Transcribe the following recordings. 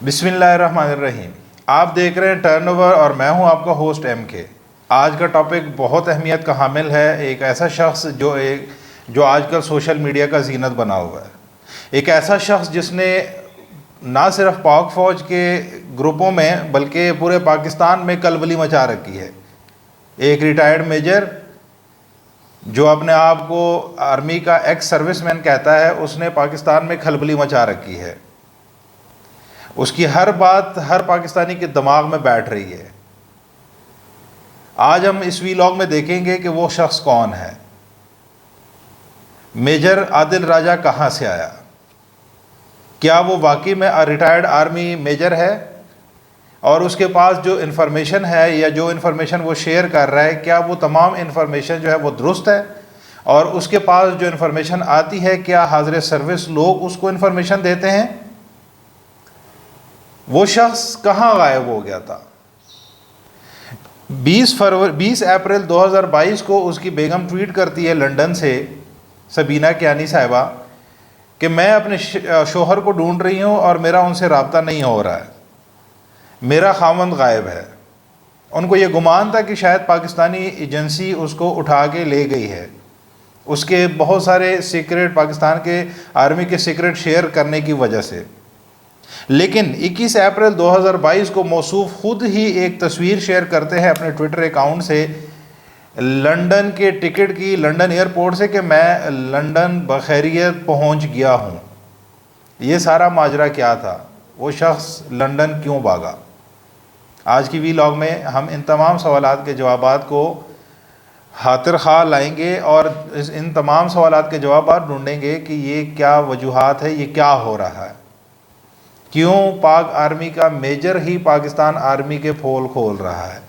بسم اللہ الرحمن الرحیم. آپ دیکھ رہے ہیں ٹرن اوور اور میں ہوں آپ کا ہوسٹ ایم کے. آج کا ٹاپک بہت اہمیت کا حامل ہے. ایک ایسا شخص جو آج کل سوشل میڈیا کا زینت بنا ہوا ہے. ایک ایسا شخص جس نے نہ صرف پاک فوج کے گروپوں میں بلکہ پورے پاکستان میں کلبلی مچا رکھی ہے. ایک ریٹائرڈ میجر جو اپنے آپ کو آرمی کا ایکس سروس مین کہتا ہے, اس نے پاکستان میں کھلبلی مچا رکھی ہے. اس کی ہر بات ہر پاکستانی کے دماغ میں بیٹھ رہی ہے. آج ہم اس ویلاگ میں دیکھیں گے کہ وہ شخص کون ہے. میجر عادل راجہ کہاں سے آیا؟ کیا وہ واقعی میں ریٹائرڈ آرمی میجر ہے؟ اور اس کے پاس جو انفارمیشن ہے یا جو انفارمیشن وہ شیئر کر رہا ہے, کیا وہ تمام انفارمیشن جو ہے وہ درست ہے؟ اور اس کے پاس جو انفارمیشن آتی ہے, کیا حاضر سروس لوگ اس کو انفارمیشن دیتے ہیں؟ وہ شخص کہاں غائب ہو گیا تھا؟ 20 اپریل 2022 کو اس کی بیگم ٹویٹ کرتی ہے لنڈن سے, سبینہ کیانی صاحبہ, کہ میں اپنے شوہر کو ڈھونڈ رہی ہوں اور میرا ان سے رابطہ نہیں ہو رہا ہے. میرا خاوند غائب ہے. ان کو یہ گمان تھا کہ شاید پاکستانی ایجنسی اس کو اٹھا کے لے گئی ہے, اس کے بہت سارے سیکرٹ پاکستان کے آرمی کے سیکرٹ شیئر کرنے کی وجہ سے. لیکن 21 اپریل 2022 کو موصوف خود ہی ایک تصویر شیئر کرتے ہیں اپنے ٹویٹر اکاؤنٹ سے لنڈن کے ٹکٹ کی, لنڈن ایئرپورٹ سے, کہ میں لنڈن بخیریت پہنچ گیا ہوں. یہ سارا ماجرا کیا تھا؟ وہ شخص لنڈن کیوں بھاگا؟ آج کی ویلاگ میں ہم ان تمام سوالات کے جوابات کو خاطر خواہ لائیں گے اور ان تمام سوالات کے جوابات ڈھونڈیں گے کہ یہ کیا وجوہات ہے, یہ کیا ہو رہا ہے, کیوں پاک آرمی کا میجر ہی پاکستان آرمی کے پھول کھول رہا ہے,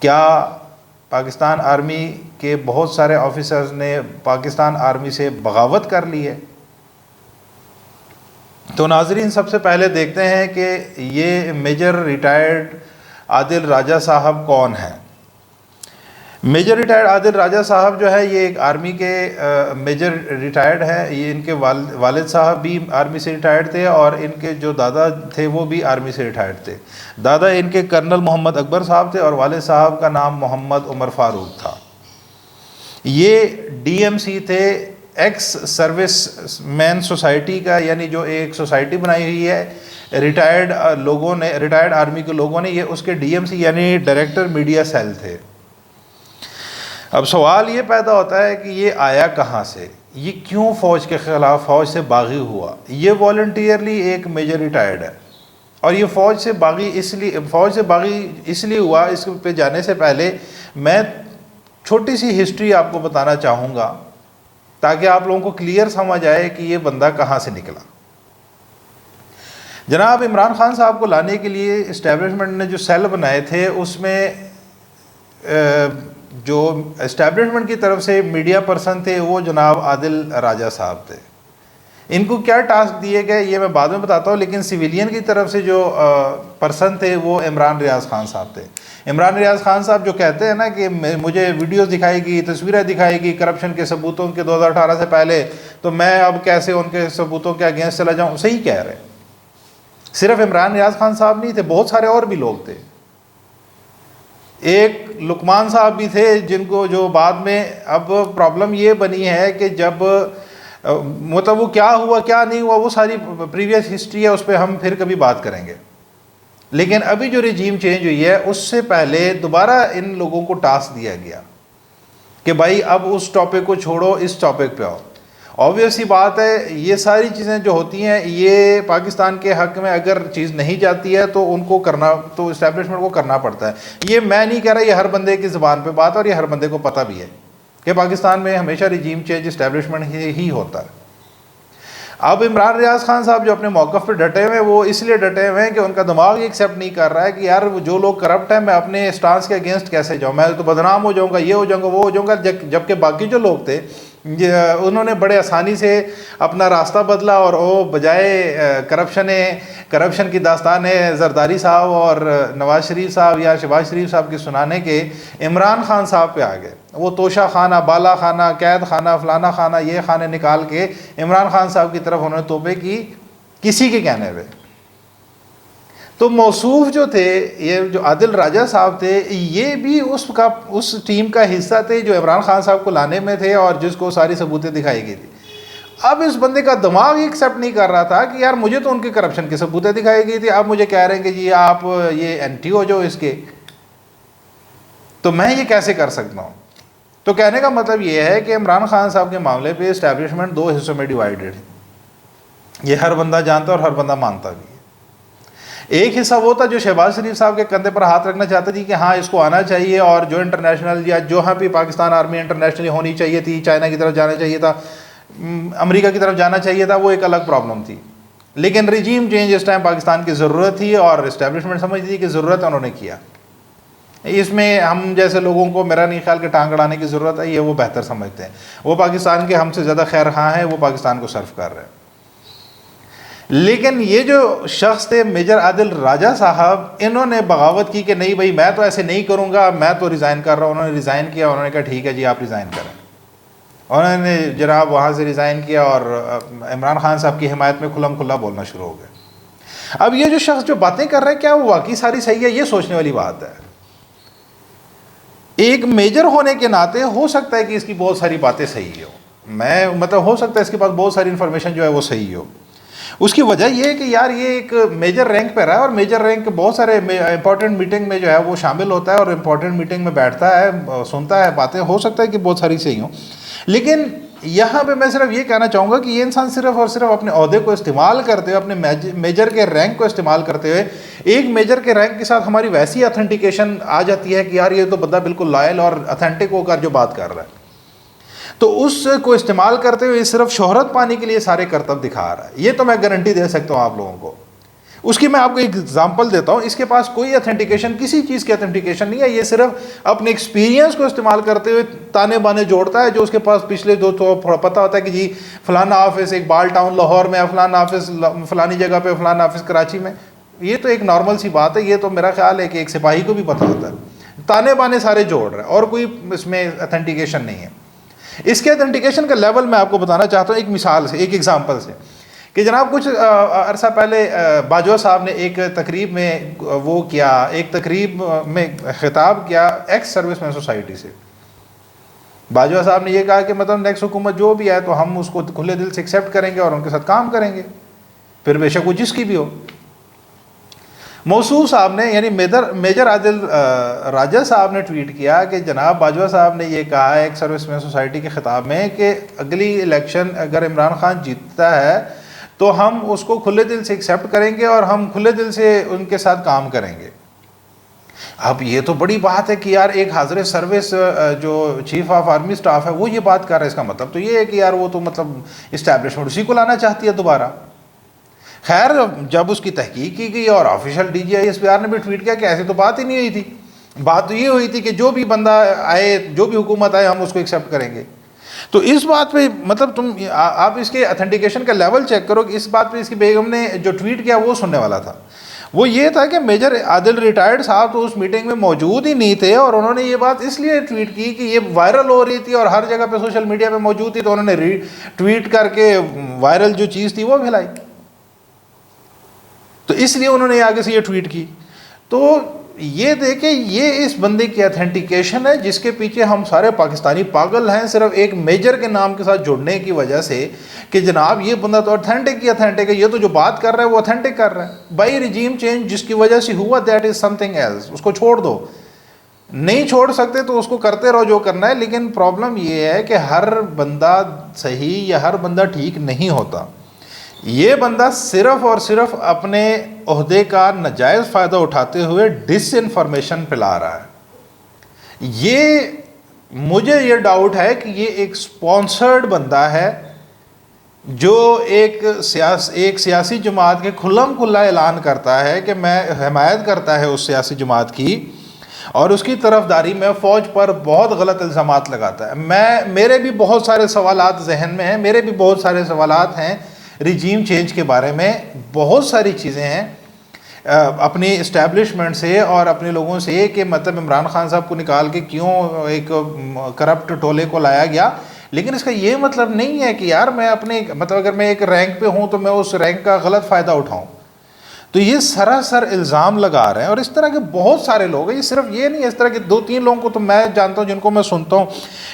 کیا پاکستان آرمی کے بہت سارے آفیسرز نے پاکستان آرمی سے بغاوت کر لی ہے. تو ناظرین, سب سے پہلے دیکھتے ہیں کہ یہ میجر ریٹائرڈ عادل راجہ صاحب کون ہیں. میجر ریٹائرڈ عادل راجہ صاحب جو ہے یہ ایک آرمی کے میجر ریٹائرڈ ہیں. یہ ان کے والد صاحب بھی آرمی سے ریٹائرڈ تھے اور ان کے جو دادا تھے وہ بھی آرمی سے ریٹائرڈ تھے. دادا ان کے کرنل محمد اکبر صاحب تھے اور والد صاحب کا نام محمد عمر فاروق تھا. یہ ڈی ایم سی تھے, ایکس سروس مین سوسائٹی کا, یعنی جو ایک سوسائٹی بنائی ہوئی ہے ریٹائرڈ لوگوں نے, ریٹائرڈ آرمی کے لوگوں نے, یہ اس کے ڈی ایم سی یعنی ڈائریکٹر میڈیا سیل تھے. اب سوال یہ پیدا ہوتا ہے کہ یہ آیا کہاں سے, یہ کیوں فوج کے خلاف فوج سے باغی ہوا. یہ والنٹیئرلی ایک میجر ریٹائرڈ ہے اور یہ فوج سے باغی اس لیے ہوا. اس پہ جانے سے پہلے میں چھوٹی سی ہسٹری آپ کو بتانا چاہوں گا تاکہ آپ لوگوں کو کلیئر سمجھ آئے کہ یہ بندہ کہاں سے نکلا. جناب عمران خان صاحب کو لانے کے لیے اسٹیبلشمنٹ نے جو سیل بنائے تھے, اس میں جو اسٹیبلشمنٹ کی طرف سے میڈیا پرسن تھے وہ جناب عادل راجہ صاحب تھے. ان کو کیا ٹاسک دیے گئے یہ میں بعد میں بتاتا ہوں, لیکن سویلین کی طرف سے جو پرسن تھے وہ عمران ریاض خان صاحب تھے. عمران ریاض خان صاحب جو کہتے ہیں نا کہ مجھے ویڈیوز دکھائے گی, تصویریں دکھائے گی کرپشن کے ثبوتوں کے 2018 سے پہلے, تو میں اب کیسے ان کے ثبوتوں کے اگینسٹ چلا جاؤں. صحیح کہہ رہے ہیں. صرف عمران ریاض خان صاحب نہیں تھے, بہت سارے اور بھی لوگ تھے. ایک لقمان صاحب بھی تھے جن کو جو بعد میں, اب پرابلم یہ بنی ہے کہ جب مطلب وہ کیا ہوا کیا نہیں ہوا وہ ساری پریویس ہسٹری ہے, اس پہ ہم پھر کبھی بات کریں گے. لیکن ابھی جو رجیم چینج ہوئی ہے اس سے پہلے دوبارہ ان لوگوں کو ٹاسک دیا گیا کہ بھائی اب اس ٹاپک کو چھوڑو, اس ٹاپک پہ آؤ. آبویس ہی بات ہے, یہ ساری چیزیں جو ہوتی ہیں یہ پاکستان کے حق میں اگر چیز نہیں جاتی ہے تو ان کو کرنا, تو اسٹیبلشمنٹ کو کرنا پڑتا ہے. یہ میں نہیں کہہ رہا, یہ ہر بندے کی زبان پہ بات, اور یہ ہر بندے کو پتہ بھی ہے کہ پاکستان میں ہمیشہ رجیم چینج اسٹیبلشمنٹ ہی ہوتا ہے. اب عمران ریاض خان صاحب جو اپنے موقف پہ ڈٹے ہوئے ہیں, وہ اس لیے ڈٹے ہوئے ہیں کہ ان کا دماغ یہ ایکسیپٹ نہیں کر رہا ہے کہ یار جو لوگ کرپٹ ہیں میں اپنے اسٹانس کے اگینسٹ کیسے جاؤں, میں تو بدنام ہو جاؤں گا, یہ ہو جاؤں گا, وہ ہو جاؤں گا. جبکہ باقی جو لوگ تھے انہوں نے بڑے آسانی سے اپنا راستہ بدلا اور وہ بجائے کرپشن کی داستانیں زرداری صاحب اور نواز شریف صاحب یا شہباز شریف صاحب کی سنانے کے عمران خان صاحب پہ آ گئے. وہ توشہ خانہ, بالا خانہ, قید خانہ, فلانا خانہ, یہ خانے نکال کے عمران خان صاحب کی طرف انہوں نے توپے کی کسی کے کہنے پہ. تو موصوف جو تھے، یہ جو عادل راجہ صاحب تھے، یہ بھی اس ٹیم کا حصہ تھے جو عمران خان صاحب کو لانے میں تھے اور جس کو ساری ثبوتیں دکھائی گئی تھی۔ اب اس بندے کا دماغ ہی ایکسیپٹ نہیں کر رہا تھا کہ یار مجھے تو ان کی کرپشن کی ثبوتیں دکھائی گئی تھی، اب مجھے کہہ رہے ہیں کہ جی آپ یہ اینٹی ہو جو اس کے، تو میں یہ کیسے کر سکتا ہوں؟ تو کہنے کا مطلب یہ ہے کہ عمران خان صاحب کے معاملے پہ اسٹیبلشمنٹ دو حصوں میں ڈیوائیڈڈ ہے، یہ ہر بندہ جانتا ہے اور ہر بندہ مانتا بھی ہے۔ ایک حصہ وہ تھا جو شہباز شریف صاحب کے کندھے پر ہاتھ رکھنا چاہتا تھی کہ ہاں اس کو آنا چاہیے، اور جو انٹرنیشنل یا جو ہاں بھی پاکستان آرمی انٹرنیشنلی ہونی چاہیے تھی، چائنا کی طرف جانا چاہیے تھا، امریکہ کی طرف جانا چاہیے تھا، وہ ایک الگ پرابلم تھی۔ لیکن رجیم چینج اس ٹائم پاکستان کی ضرورت تھی اور اسٹیبلشمنٹ سمجھتی تھی کہ ضرورت ہے، انہوں نے کیا۔ اس میں ہم جیسے لوگوں کو میرا نہیں خیال کہ ٹانگ اڑانے کی ضرورت ہے، یہ وہ بہتر سمجھتے ہیں، وہ پاکستان کے ہم سے زیادہ خیر خواہ ہیں، وہ پاکستان کو سرو کر رہے ہیں۔ لیکن یہ جو شخص تھے میجر عادل راجہ صاحب، انہوں نے بغاوت کی کہ نہیں بھائی میں تو ایسے نہیں کروں گا، میں تو ریزائن کر رہا ہوں۔ انہوں نے ریزائن کیا، انہوں نے کہا ٹھیک ہے جی آپ ریزائن کریں۔ انہوں نے جناب وہاں سے ریزائن کیا اور عمران خان صاحب کی حمایت میں کھلم کھلا بولنا شروع ہو گئے۔ اب یہ جو شخص جو باتیں کر رہے ہیں کیا وہ واقعی ساری صحیح ہے؟ یہ سوچنے والی بات ہے۔ ایک میجر ہونے کے ناطے ہو سکتا ہے کہ اس کی بہت ساری باتیں صحیح ہو، ہو سکتا ہے اس کے پاس بہت ساری انفارمیشن جو ہے وہ صحیح ہو۔ اس کی وجہ یہ ہے کہ یار یہ ایک میجر رینک پہ رہا ہے، اور میجر رینک بہت سارے امپورٹنٹ میٹنگ میں جو ہے وہ شامل ہوتا ہے اور امپورٹنٹ میٹنگ میں بیٹھتا ہے، سنتا ہے باتیں، ہو سکتا ہے کہ بہت ساری صحیح ہوں۔ لیکن یہاں پہ میں صرف یہ کہنا چاہوں گا کہ یہ انسان صرف اور صرف اپنے عہدے کو استعمال کرتے ہوئے، اپنے میجر کے رینک کو استعمال کرتے ہوئے، ایک میجر کے رینک کے ساتھ ہماری ویسی اتھینٹیکیشن آ جاتی ہے کہ یار یہ تو بندہ بالکل لائل اور اتھینٹک ہو کر جو بات کر رہا ہے، تو اس کو استعمال کرتے ہوئے صرف شہرت پانے کے لیے سارے کرتب دکھا رہا ہے۔ یہ تو میں گارنٹی دے سکتا ہوں آپ لوگوں کو۔ اس کی میں آپ کو ایک ایگزامپل دیتا ہوں، اس کے پاس کوئی اتھینٹیکیشن، کسی چیز کی اتھینٹیکیشن نہیں ہے، یہ صرف اپنے ایکسپیرینس کو استعمال کرتے ہوئے تانے بانے جوڑتا ہے جو اس کے پاس پچھلے دو تو پتہ ہوتا ہے کہ جی فلانا آفس اقبال ٹاؤن لاہور میں، فلانا آفس فلانی جگہ پہ، فلانا آفس کراچی میں۔ یہ تو ایک نارمل سی بات ہے، یہ تو میرا خیال ہے کہ ایک سپاہی کو بھی پتہ ہوتا ہے۔ تانے بانے سارے جوڑ رہا ہے اور کوئی اس میں اتھینٹیکیشن نہیں ہے۔ اس کے اتھینٹیکیشن کا لیول میں آپ کو بتانا چاہتا ہوں ایک مثال سے، ایک ایگزامپل سے، کہ جناب کچھ عرصہ پہلے باجوہ صاحب نے ایک تقریب میں وہ کیا، ایک تقریب میں خطاب کیا ایکس سروس مین سوسائٹی سے۔ باجوہ صاحب نے یہ کہا کہ مطلب نیکسٹ حکومت جو بھی ہے تو ہم اس کو کھلے دل سے ایکسیپٹ کریں گے اور ان کے ساتھ کام کریں گے، پھر بے شک وہ جس کی بھی ہو۔ موصوف صاحب نے یعنی میجر عادل راجہ صاحب نے ٹویٹ کیا کہ جناب باجوہ صاحب نے یہ کہا ہے ایک سروس مین سوسائٹی کے خطاب میں کہ اگلی الیکشن اگر عمران خان جیتتا ہے تو ہم اس کو کھلے دل سے ایکسیپٹ کریں گے اور ہم کھلے دل سے ان کے ساتھ کام کریں گے۔ اب یہ تو بڑی بات ہے کہ یار ایک حاضر سروس جو چیف آف آرمی سٹاف ہے وہ یہ بات کر رہا ہے، اس کا مطلب تو یہ ہے کہ یار وہ تو مطلب اسٹیبلشمنٹ اسی کو لانا چاہتی ہے دوبارہ۔ خیر جب اس کی تحقیق کی گئی اور official D G I S P R نے بھی ٹویٹ کیا کہ ایسے تو بات ہی نہیں ہوئی تھی، بات تو یہ ہوئی تھی کہ جو بھی بندہ آئے، جو بھی حکومت آئے ہم اس کو ایکسیپٹ کریں گے۔ تو اس بات پہ مطلب آپ اس کے اتھینٹیکیشن کا لیول چیک کرو کہ اس بات پہ اس کی بیگم نے جو ٹویٹ کیا وہ سننے والا تھا۔ وہ یہ تھا کہ میجر عادل ریٹائرڈ صاحب تو اس میٹنگ میں موجود ہی نہیں تھے، اور انہوں نے یہ بات اس لیے ٹویٹ کی کہ یہ وائرل ہو رہی تھی اور ہر جگہ پہ سوشل میڈیا پہ موجود تھی، تو انہوں نے ٹویٹ کر کے وائرل جو چیز تھی وہ پھیلائی، تو اس لیے انہوں نے آگے سے یہ ٹویٹ کی۔ تو یہ دیکھیں یہ اس بندے کی اتھینٹیکیشن ہے جس کے پیچھے ہم سارے پاکستانی پاگل ہیں صرف ایک میجر کے نام کے ساتھ جڑنے کی وجہ سے کہ جناب یہ بندہ تو اتھینٹک ہے، یہ تو جو بات کر رہا ہے وہ اتھینٹک کر رہا ہے۔ بائی رجیم چینج جس کی وجہ سے ہوا that is something else, اس کو چھوڑ دو، نہیں چھوڑ سکتے تو اس کو کرتے رہو جو کرنا ہے۔ لیکن پرابلم یہ ہے کہ ہر بندہ صحیح یا ہر بندہ ٹھیک نہیں ہوتا۔ یہ بندہ صرف اور صرف اپنے عہدے کا ناجائز فائدہ اٹھاتے ہوئے ڈس انفارمیشن پھیلا رہا ہے۔ یہ مجھے یہ ڈاؤٹ ہے کہ یہ ایک سپانسرڈ بندہ ہے جو ایک سیاسی جماعت کے کھلم کھلا اعلان کرتا ہے کہ میں حمایت کرتا ہے اس سیاسی جماعت کی، اور اس کی طرفداری میں فوج پر بہت غلط الزامات لگاتا ہے۔ میرے بھی بہت سارے سوالات ذہن میں ہیں، میرے بھی بہت سارے سوالات ہیں رجیم چینج کے بارے میں، بہت ساری چیزیں ہیں اپنی اسٹیبلشمنٹ سے اور اپنے لوگوں سے کہ مطلب عمران خان صاحب کو نکال کے کیوں ایک کرپٹ ٹولے کو لایا گیا۔ لیکن اس کا یہ مطلب نہیں ہے کہ یار میں اپنے مطلب اگر میں ایک رینک پہ ہوں تو میں اس رینک کا غلط فائدہ اٹھاؤں۔ تو یہ سراسر الزام لگا رہے ہیں، اور اس طرح کے بہت سارے لوگ ہیں، یہ صرف یہ نہیں ہے، اس طرح کے 2-3 لوگوں کو تو میں جانتا ہوں جن کو میں سنتا ہوں.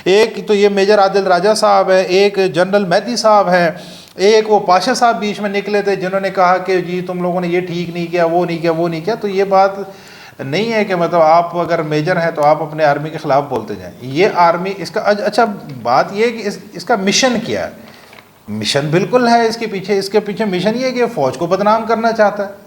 ایک تو یہ میجر عادل راجہ صاحب ہے، ایک جنرل مہدی صاحب ہے، ایک وہ پاشا صاحب بیچ میں نکلے تھے جنہوں نے کہا کہ جی تم لوگوں نے یہ ٹھیک نہیں کیا، وہ نہیں کیا، وہ نہیں کیا. تو یہ بات نہیں ہے کہ مطلب آپ اگر میجر ہیں تو آپ اپنے آرمی کے خلاف بولتے جائیں. یہ آرمی اس کا اچھا بات یہ ہے کہ اس کا مشن کیا ہے. مشن بالکل ہے اس کے پیچھے مشن یہ ہے کہ فوج کو بدنام کرنا چاہتا ہے،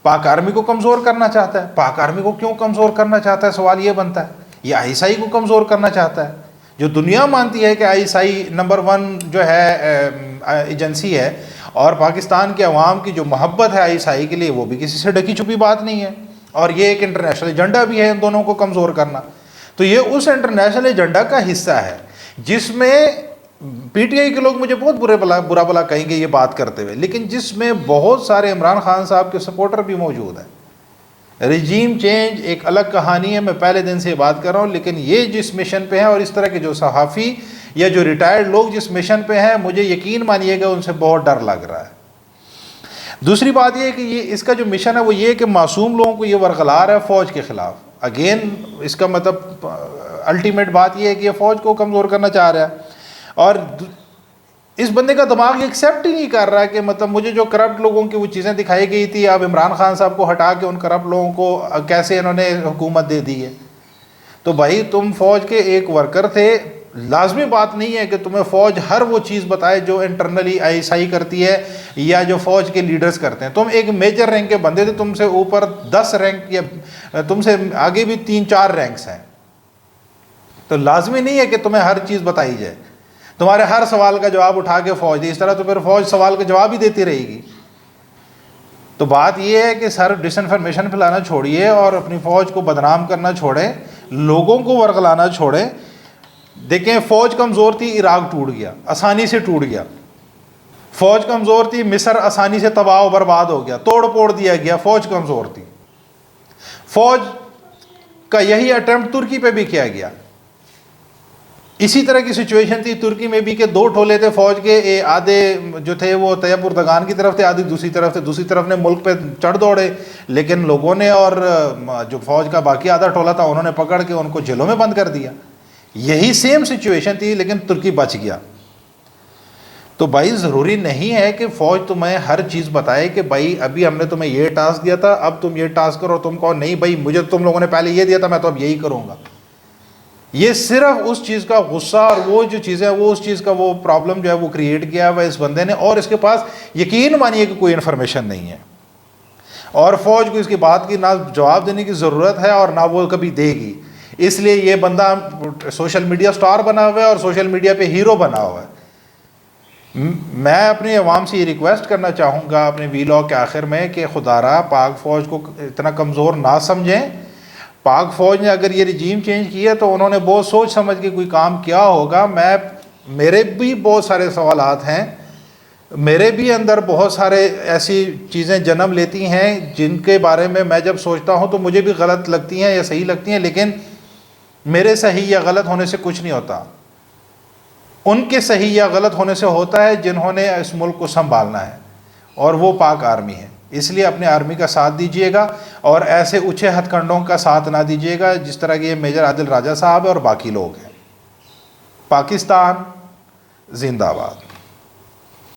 پاک آرمی کو کمزور کرنا چاہتا ہے. پاک آرمی کو کیوں کمزور کرنا چاہتا ہے؟ سوال یہ بنتا ہے. یہ آئی ایس آئی کو کمزور کرنا چاہتا ہے، جو دنیا مانتی ہے کہ آئی ایس آئی نمبر 1 جو ہے ایجنسی ہے، اور پاکستان کے عوام کی جو محبت ہے آئی ایس آئی کے لیے وہ بھی کسی سے ڈکی چھپی بات نہیں ہے، اور یہ ایک انٹرنیشنل ایجنڈا بھی ہے ان دونوں کو کمزور کرنا. تو یہ اس انٹرنیشنل ایجنڈا کا حصہ ہے جس میں پی ٹی آئی کے لوگ مجھے بہت برا بلا کہیں گے یہ بات کرتے ہوئے، لیکن جس میں بہت سارے عمران خان صاحب کے سپورٹر بھی موجود ہیں. رجیم چینج ایک الگ کہانی ہے، میں پہلے دن سے یہ بات کر رہا ہوں، لیکن یہ جس مشن پہ ہے، اور اس طرح کے جو صحافی یا جو ریٹائرڈ لوگ جس مشن پہ ہیں، مجھے یقین مانیے گا ان سے بہت ڈر لگ رہا ہے. دوسری بات یہ ہے کہ یہ اس کا جو مشن ہے وہ یہ ہے کہ معصوم لوگوں کو یہ ورغلا رہا ہے فوج کے خلاف. اگین اس کا مطلب الٹیمیٹ بات یہ ہے کہ یہ فوج کو کمزور کرنا چاہ رہا ہے، اور اس بندے کا دماغ ایکسیپٹ ہی نہیں کر رہا ہے کہ مطلب مجھے جو کرپٹ لوگوں کی وہ چیزیں دکھائی گئی تھی، اب عمران خان صاحب کو ہٹا کے ان کرپٹ لوگوں کو کیسے انہوں نے حکومت دے دی ہے. تو بھائی تم فوج کے ایک ورکر تھے، لازمی بات نہیں ہے کہ تمہیں فوج ہر وہ چیز بتائے جو انٹرنلی آئی ایس آئی کرتی ہے یا جو فوج کے لیڈرز کرتے ہیں. تم ایک میجر رینک کے بندے تھے، تم سے اوپر 10 رینک یا تم سے آگے بھی 3-4 رینکس ہیں، تو لازمی نہیں ہے کہ تمہیں ہر چیز بتائی جائے، تمہارے ہر سوال کا جواب اٹھا کے فوج دے. اس طرح تو پھر فوج سوال کا جواب ہی دیتی رہے گی. تو بات یہ ہے کہ سر ڈس انفارمیشن پھیلانا چھوڑیے اور اپنی فوج کو بدنام کرنا چھوڑیں، لوگوں کو ورغلانا چھوڑیں. دیکھیں فوج کمزور تھی، عراق ٹوٹ گیا، آسانی سے ٹوٹ گیا. فوج کمزور تھی، مصر آسانی سے تباہ و برباد ہو گیا، توڑ پھوڑ دیا گیا. فوج کمزور تھی. فوج کا یہی اٹیمپٹ ترکی پہ بھی کیا گیا. اسی طرح کی سچویشن تھی ترکی میں بھی کہ 2 ٹولے تھے فوج کے، آدھے جو تھے وہ طیب اردگان کی طرف تھے، آدھے دوسری طرف تھے. دوسری طرف نے ملک پہ چڑھ دوڑے، لیکن لوگوں نے اور جو فوج کا باقی آدھا ٹولہ تھا انہوں نے پکڑ کے ان کو جیلوں میں بند کر دیا. یہی سیم سچویشن تھی، لیکن ترکی بچ گیا. تو بھائی ضروری نہیں ہے کہ فوج تمہیں ہر چیز بتائے کہ بھائی ابھی ہم نے تمہیں یہ ٹاسک دیا تھا، اب تم یہ ٹاسک کرو. تم کہو نہیں بھائی مجھے تم لوگوں نے پہلے یہ دیا تھا، میں تو اب یہی کروں گا. یہ صرف اس چیز کا غصہ اور وہ جو چیزیں وہ اس چیز کا وہ پرابلم جو ہے وہ کریٹ کیا ہوا اس بندے نے، اور اس کے پاس یقین مانیے کہ کوئی انفارمیشن نہیں ہے، اور فوج کو اس کی بات کی نہ جواب دینے کی ضرورت ہے اور نہ وہ کبھی دے گی. اس لیے یہ بندہ سوشل میڈیا سٹار بنا ہوا ہے اور سوشل میڈیا پہ ہیرو بنا ہوا ہے. میں اپنی عوام سے یہ ریکویسٹ کرنا چاہوں گا اپنے ویلاگ کے آخر میں کہ خدا را پاک فوج کو اتنا کمزور نہ سمجھیں. پاک فوج نے اگر یہ رجیم چینج کیا تو انہوں نے بہت سوچ سمجھ کے کوئی کام کیا ہوگا. میرے بھی بہت سارے سوالات ہیں، میرے بھی اندر بہت سارے ایسی چیزیں جنم لیتی ہیں جن کے بارے میں جب سوچتا ہوں تو مجھے بھی غلط لگتی ہیں یا صحیح لگتی ہیں، لیکن میرے صحیح یا غلط ہونے سے کچھ نہیں ہوتا. ان کے صحیح یا غلط ہونے سے ہوتا ہے جنہوں نے اس ملک کو سنبھالنا ہے، اور وہ پاک آرمی ہے. اس لیے اپنے آرمی کا ساتھ دیجیے گا اور ایسے اونچے ہتھ کنڈوں کا ساتھ نہ دیجیے گا جس طرح کہ یہ میجر عادل راجہ صاحب اور باقی لوگ ہیں. پاکستان زندہ باد.